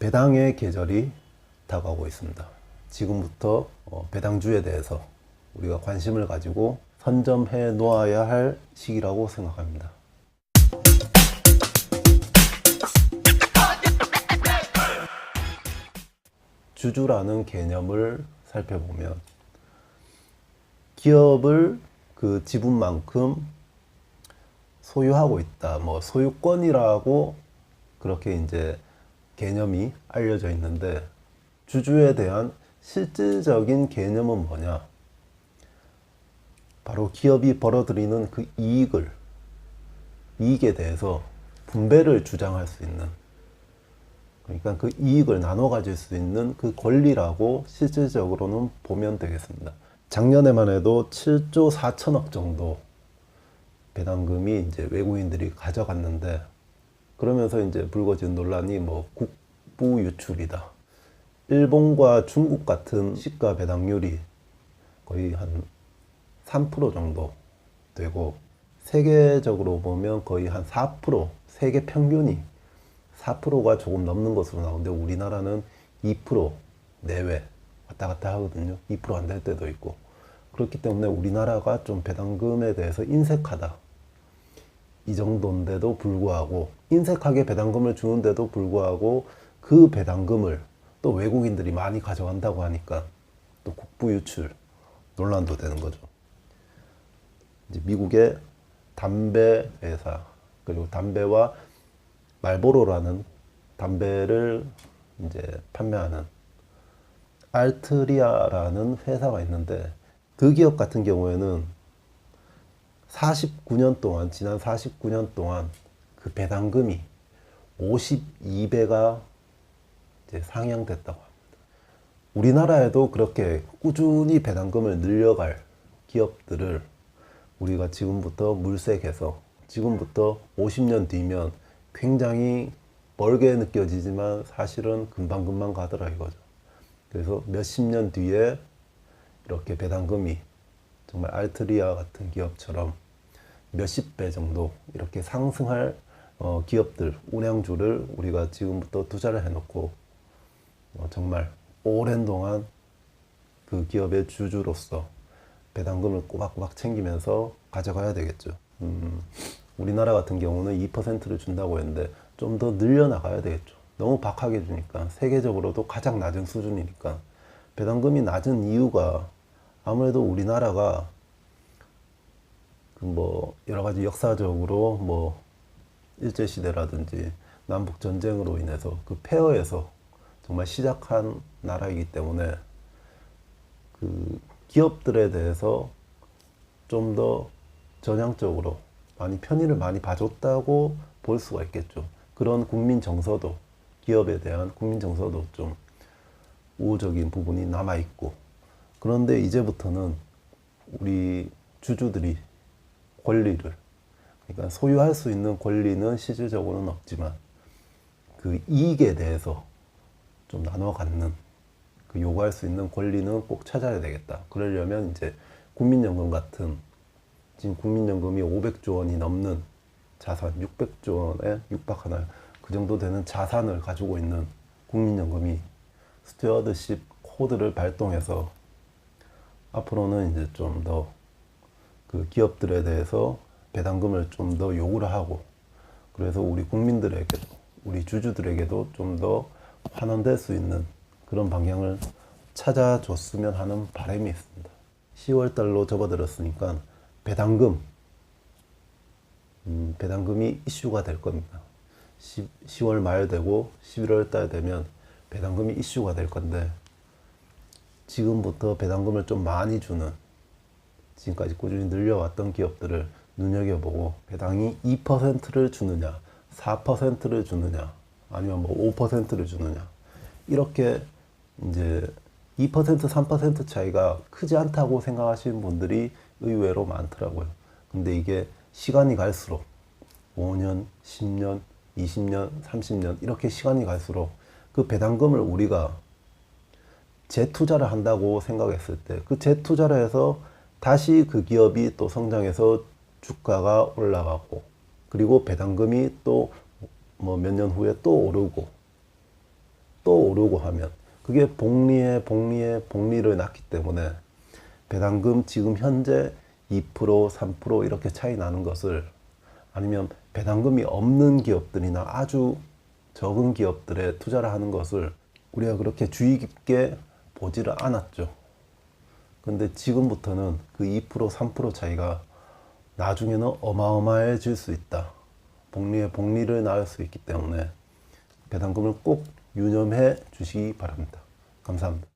배당의 계절이 다가오고 있습니다. 지금부터 배당주에 대해서 우리가 관심을 가지고 선점해 놓아야 할 시기라고 생각합니다. 주주라는 개념을 살펴보면 기업을 그 지분만큼 소유하고 있다. 소유권이라고 그렇게 이제 개념이 알려져 있는데, 주주에 대한 실질적인 개념은 뭐냐? 바로 기업이 벌어들이는 그 이익에 대해서 분배를 주장할 수 있는, 그러니까 그 이익을 나눠 가질 수 있는 그 권리라고 실질적으로는 보면 되겠습니다. 작년에만 해도 7조 4천억 정도 배당금이 이제 외국인들이 가져갔는데, 그러면서 이제 불거진 논란이 국부 유출이다. 일본과 중국 같은 시가 배당률이 거의 한 3% 정도 되고, 세계적으로 보면 거의 한 4%, 세계 평균이 4%가 조금 넘는 것으로 나오는데, 우리나라는 2% 내외 왔다 갔다 하거든요. 2% 안 될 때도 있고. 그렇기 때문에 우리나라가 좀 배당금에 대해서 인색하다, 이 정도인데도 불구하고, 인색하게 배당금을 주는데도 불구하고 그 배당금을 또 외국인들이 많이 가져간다고 하니까 또 국부 유출 논란도 되는 거죠. 이제 미국의 담배 회사, 그리고 담배와 말보로라는 담배를 이제 판매하는 알트리아라는 회사가 있는데, 그 기업 같은 경우에는 49년 동안, 지난 49년 동안 그 배당금이 52배가 이제 상향됐다고 합니다. 우리나라에도 그렇게 꾸준히 배당금을 늘려갈 기업들을 우리가 지금부터 물색해서, 지금부터 50년 뒤면 굉장히 멀게 느껴지지만 사실은 금방금방 가더라 이거죠. 그래서 몇십 년 뒤에 이렇게 배당금이 정말 알트리아 같은 기업처럼 몇십 배 정도 이렇게 상승할 기업들, 운양주를 우리가 지금부터 투자를 해놓고 정말 오랜 동안 그 기업의 주주로서 배당금을 꼬박꼬박 챙기면서 가져가야 되겠죠. 우리나라 같은 경우는 2%를 준다고 했는데 좀 더 늘려나가야 되겠죠. 너무 박하게 주니까, 세계적으로도 가장 낮은 수준이니까. 배당금이 낮은 이유가 아무래도 우리나라가 여러 가지 역사적으로 일제시대라든지 남북 전쟁으로 인해서 그 폐허에서 정말 시작한 나라이기 때문에 그 기업들에 대해서 좀 더 전향적으로 편의를 많이 봐줬다고 볼 수가 있겠죠. 그런 국민 정서도, 기업에 대한 국민 정서도 좀 우호적인 부분이 남아있고, 그런데 이제부터는 우리 주주들이 권리를, 그러니까 소유할 수 있는 권리는 실질적으로는 없지만 그 이익에 대해서 좀 나눠 갖는, 그 요구할 수 있는 권리는 꼭 찾아야 되겠다. 그러려면 이제 국민연금 같은, 지금 국민연금이 500조 원이 넘는 자산, 600조 원에 육박하나 그 정도 되는 자산을 가지고 있는 국민연금이 스튜어드십 코드를 발동해서 앞으로는 이제 좀 더 그 기업들에 대해서 배당금을 좀 더 요구를 하고, 그래서 우리 국민들에게도, 우리 주주들에게도 좀 더 환원될 수 있는 그런 방향을 찾아줬으면 하는 바람이 있습니다. 10월 달로 접어들었으니까 배당금이 이슈가 될 겁니다. 10월 말 되고 11월 달 되면 배당금이 이슈가 될 건데, 지금부터 배당금을 좀 많이 주는, 지금까지 꾸준히 늘려왔던 기업들을 눈여겨보고, 배당이 2%를 주느냐, 4%를 주느냐, 아니면 5%를 주느냐, 이렇게 이제 2%, 3% 차이가 크지 않다고 생각하시는 분들이 의외로 많더라고요. 근데 이게 시간이 갈수록 5년, 10년, 20년, 30년 이렇게 시간이 갈수록 그 배당금을 우리가 재투자를 한다고 생각했을 때, 그 재투자를 해서 다시 그 기업이 또 성장해서 주가가 올라가고, 그리고 배당금이 또 몇 년 후에 또 오르고, 또 오르고 하면 그게 복리를 낳기 때문에 배당금 지금 현재 2%, 3% 이렇게 차이 나는 것을, 아니면 배당금이 없는 기업들이나 아주 적은 기업들에 투자를 하는 것을 우리가 그렇게 주의 깊게 보지를 않았죠. 근데 지금부터는 그 2%, 3% 차이가 나중에는 어마어마해질 수 있다. 복리를 낳을 수 있기 때문에 배당금을 꼭 유념해 주시기 바랍니다. 감사합니다.